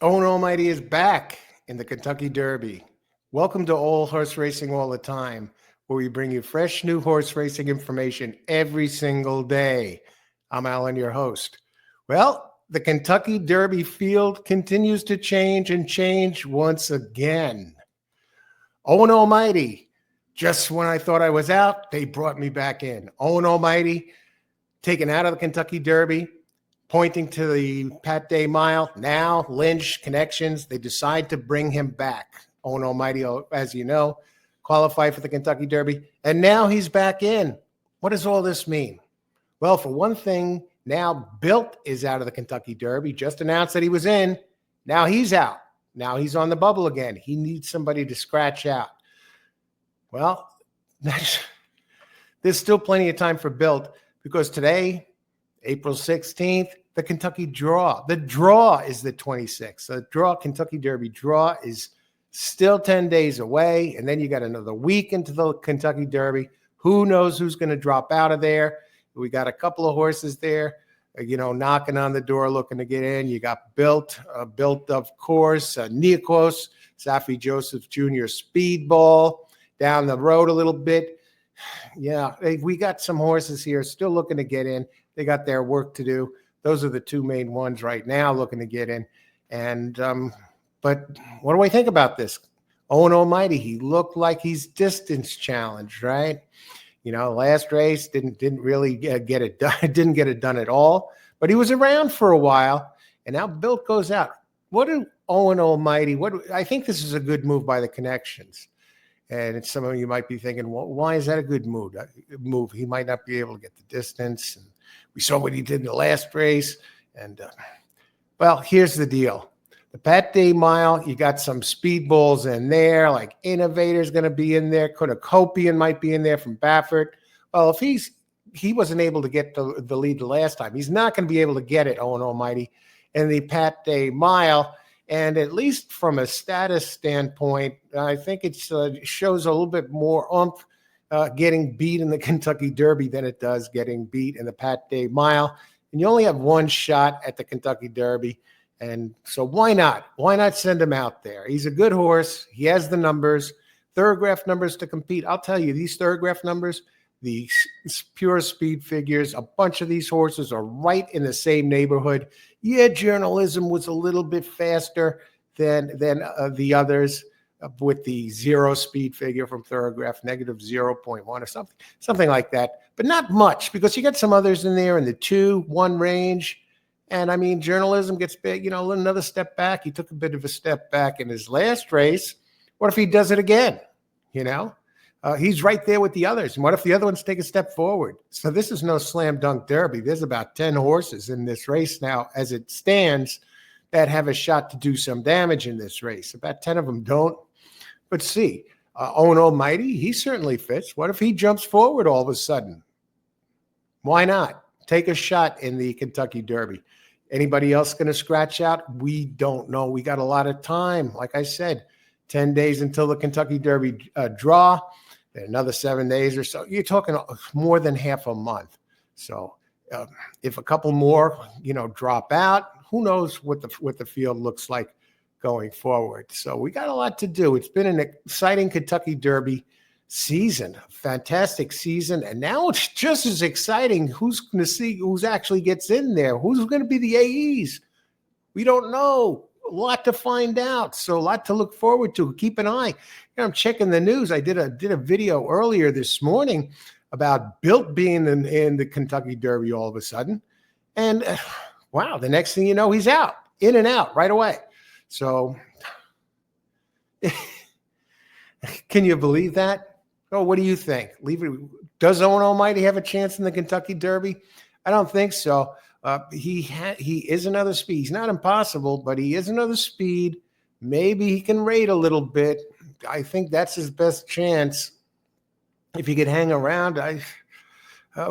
Owen Almighty is back in the Kentucky Derby. Welcome to All Horse Racing All the Time, where we bring you fresh new horse racing information every single day. I'm Alan, your host. Well, the Kentucky Derby field continues to change and change once again. Owen Almighty, just when I thought I was out, they brought me back in. Owen Almighty, taken out of the Kentucky Derby, pointing to the Pat Day Mile. Now, Lynch, connections, they decide to bring him back. Owen Almighty, as you know, qualified for the Kentucky Derby, and now he's back in. What does all this mean? Well, for one thing, now Built is out of the Kentucky Derby. Just announced that he was in. Now he's out. Now he's on the bubble again. He needs somebody to scratch out. Well, there's still plenty of time for Built because today, April 16th, the Kentucky draw. The draw is the 26th. The draw, Kentucky Derby draw, is still 10 days away. And then you got another week into the Kentucky Derby. Who knows who's going to drop out of there? We got a couple of horses there, knocking on the door, looking to get in. You got Built, of course, Neokos, Safi Joseph Jr. Speedball down the road a little bit. Yeah, we got some horses here still looking to get in. They got their work to do. Those are the two main ones right now looking to get in. And but what do I think about this? Owen Almighty, he looked like he's distance challenged, right? Last race didn't really get it done. Didn't get it done at all. But he was around for a while, and now Built goes out. What do Owen Almighty? I think this is a good move by the connections. And some of you might be thinking, well, why is that a good move? He might not be able to get the distance. And we saw what he did in the last race. And, well, here's the deal. The Pat Day Mile, you got some speedballs in there, like Innovator's going to be in there. Kopian might be in there from Baffert. Well, if he wasn't able to get the lead the last time, he's not going to be able to get it, Owen Almighty, in the Pat Day Mile. And at least from a status standpoint, I think it shows a little bit more oomph getting beat in the Kentucky Derby than it does getting beat in the Pat Day Mile. And you only have one shot at the Kentucky Derby. And so why not? Why not send him out there? He's a good horse. He has the numbers, thoroughgraph numbers to compete. I'll tell you, these thoroughgraph numbers, the pure speed figures, a bunch of these horses are right in the same neighborhood. Yeah, Journalism was a little bit faster than the others with the zero speed figure from thoroughgraph, negative 0.1 or something like that. But not much, because you got some others in there in the 2-1 range. And I mean, Journalism gets big, another step back. He took a bit of a step back in his last race. What if he does it again? He's right there with the others. And what if the other ones take a step forward? So this is no slam dunk derby. There's about 10 horses in this race now, as it stands, that have a shot to do some damage in this race. About 10 of them don't. But see, Owen Almighty, he certainly fits. What if he jumps forward all of a sudden? Why not? Take a shot in the Kentucky Derby. Anybody else going to scratch out? We don't know. We got a lot of time. Like I said, 10 days until the Kentucky Derby draw, another 7 days or so. You're talking more than half a month. So if a couple more, drop out, who knows what the field looks like going forward. So we got a lot to do. It's been an exciting Kentucky Derby season, fantastic season, and now it's just as exciting. Who's going to see who's actually gets in there? Who's going to be the AEs? We don't know. A lot to find out, so a lot to look forward to. Keep an eye. I'm checking the news. I did a video earlier this morning about Built being in the Kentucky Derby all of a sudden, and wow, the next thing you know, he's out, in and out right away. So can you believe that? Oh, what do you think? Does Owen Almighty have a chance in the Kentucky Derby? I don't think so. He is another speed. He's not impossible, but he is another speed. Maybe he can rate a little bit. I think that's his best chance. If he could hang around,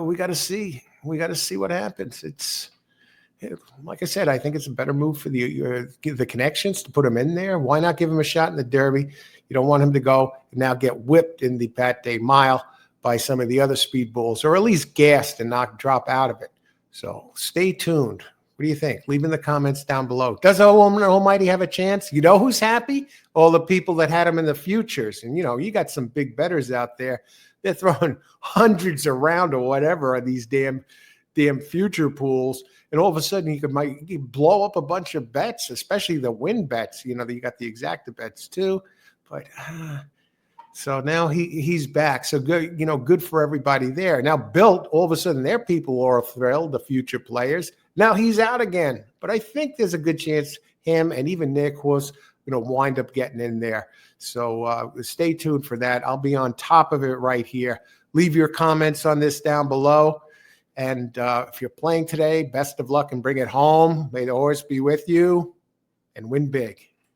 we got to see. We got to see what happens. It's like I said, I think it's a better move for the connections to put him in there. Why not give him a shot in the Derby? You don't want him to go and now get whipped in the Pat Day Mile by some of the other speed bulls, or at least gassed and drop out of it. So stay tuned. What do you think? Leave in the comments down below. Does Owen Almighty have a chance? You know who's happy? All the people that had him in the futures. And, you got some big bettors out there. They're throwing hundreds around or whatever on these damn future pools. And all of a sudden, you could blow up a bunch of bets, especially the win bets. You got the exacta bets too. But so now he's back. So good, good for everybody there. Now Built, all of a sudden, their people are thrilled, the future players. Now he's out again. But I think there's a good chance him and even Nick was wind up getting in there. So stay tuned for that. I'll be on top of it right here. Leave your comments on this down below. And if you're playing today, best of luck and bring it home. May the horse be with you and win big.